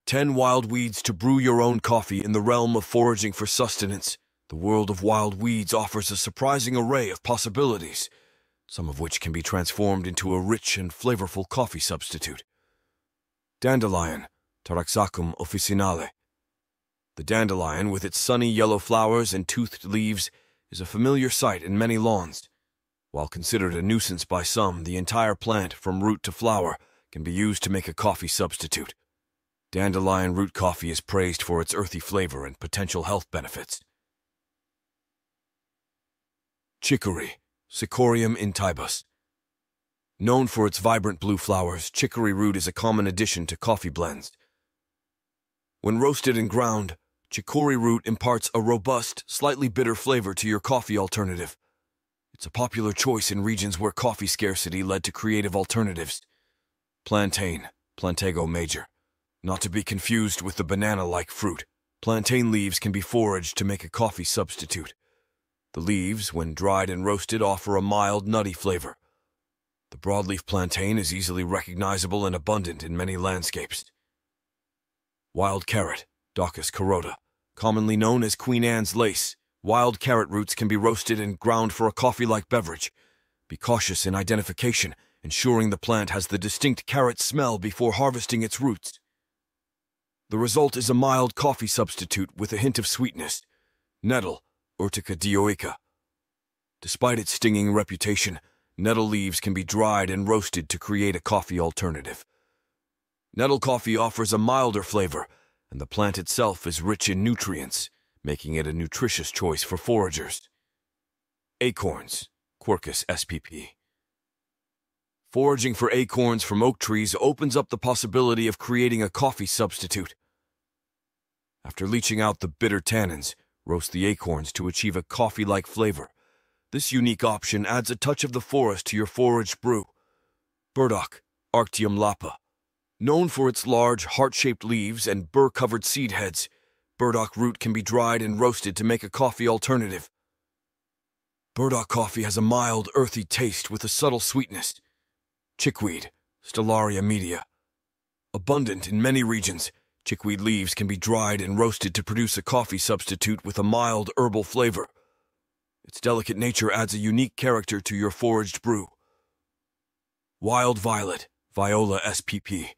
10 wild weeds to brew your own coffee in the realm of foraging for sustenance. The world of wild weeds offers a surprising array of possibilities, some of which can be transformed into a rich and flavorful coffee substitute. Dandelion, Taraxacum officinale. The dandelion, with its sunny yellow flowers and toothed leaves, is a familiar sight in many lawns. While considered a nuisance by some, the entire plant, from root to flower, can be used to make a coffee substitute. Dandelion root coffee is praised for its earthy flavor and potential health benefits. Chicory, Cicorium intybus. Known for its vibrant blue flowers, chicory root is a common addition to coffee blends. When roasted and ground, chicory root imparts a robust, slightly bitter flavor to your coffee alternative. It's a popular choice in regions where coffee scarcity led to creative alternatives. Plantain, Plantago major. Not to be confused with the banana-like fruit, plantain leaves can be foraged to make a coffee substitute. The leaves, when dried and roasted, offer a mild, nutty flavor. The broadleaf plantain is easily recognizable and abundant in many landscapes. Wild carrot, Daucus carota. Commonly known as Queen Anne's lace, wild carrot roots can be roasted and ground for a coffee-like beverage. Be cautious in identification, ensuring the plant has the distinct carrot smell before harvesting its roots. The result is a mild coffee substitute with a hint of sweetness. Nettle, Urtica dioica. Despite its stinging reputation, nettle leaves can be dried and roasted to create a coffee alternative. Nettle coffee offers a milder flavor, and the plant itself is rich in nutrients, making it a nutritious choice for foragers. Acorns, Quercus spp. Foraging for acorns from oak trees opens up the possibility of creating a coffee substitute. After leaching out the bitter tannins, roast the acorns to achieve a coffee-like flavor. This unique option adds a touch of the forest to your foraged brew. Burdock, Arctium lapa. Known for its large, heart-shaped leaves and burr-covered seed heads, burdock root can be dried and roasted to make a coffee alternative. Burdock coffee has a mild, earthy taste with a subtle sweetness. Chickweed, Stellaria media. Abundant in many regions, chickweed leaves can be dried and roasted to produce a coffee substitute with a mild, herbal flavor. Its delicate nature adds a unique character to your foraged brew. Wild violet, Viola spp.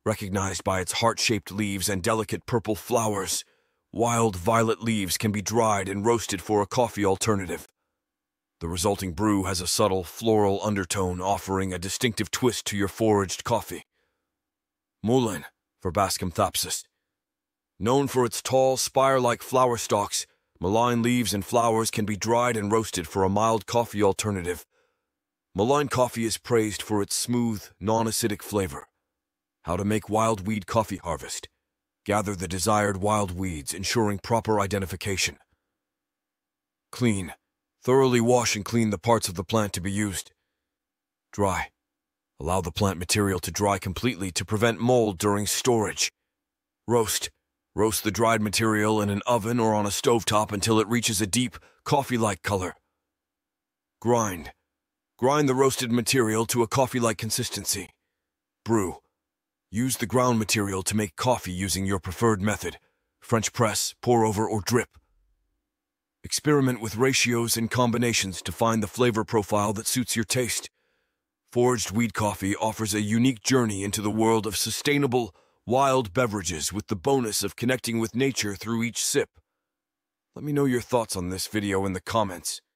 Recognized by its heart-shaped leaves and delicate purple flowers, wild violet leaves can be dried and roasted for a coffee alternative. The resulting brew has a subtle floral undertone, offering a distinctive twist to your foraged coffee. Mullein, Verbascum thapsus. Known for its tall, spire-like flower stalks, mullein leaves and flowers can be dried and roasted for a mild coffee alternative. Mullein coffee is praised for its smooth, non-acidic flavor. How to make wild weed coffee harvest. Gather the desired wild weeds, ensuring proper identification. Clean. Thoroughly wash and clean the parts of the plant to be used. Dry. Allow the plant material to dry completely to prevent mold during storage. Roast. Roast the dried material in an oven or on a stovetop until it reaches a deep, coffee-like color. Grind. Grind the roasted material to a coffee-like consistency. Brew. Use the ground material to make coffee using your preferred method: French press, pour over, or drip. Experiment with ratios and combinations to find the flavor profile that suits your taste. Foraged weed coffee offers a unique journey into the world of sustainable, wild beverages with the bonus of connecting with nature through each sip. Let me know your thoughts on this video in the comments.